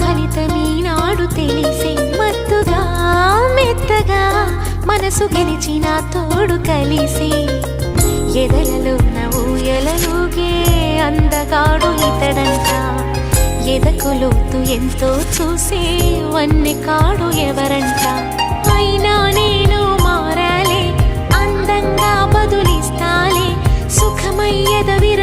ఫలితమీనాడు తెలిసే మత్తుగా మెత్తగా మనసు గెలిచిన తోడు కలిసి ఎదలలో ఊయలలుగే అందగాడు ఇతడంట ఎదకులోతు ఎంతో చూసే వన్నె కాడు ఎవరంట అయినా నేను మారాలే అందంగా బదులిస్తాలే సుఖమయ్యద విర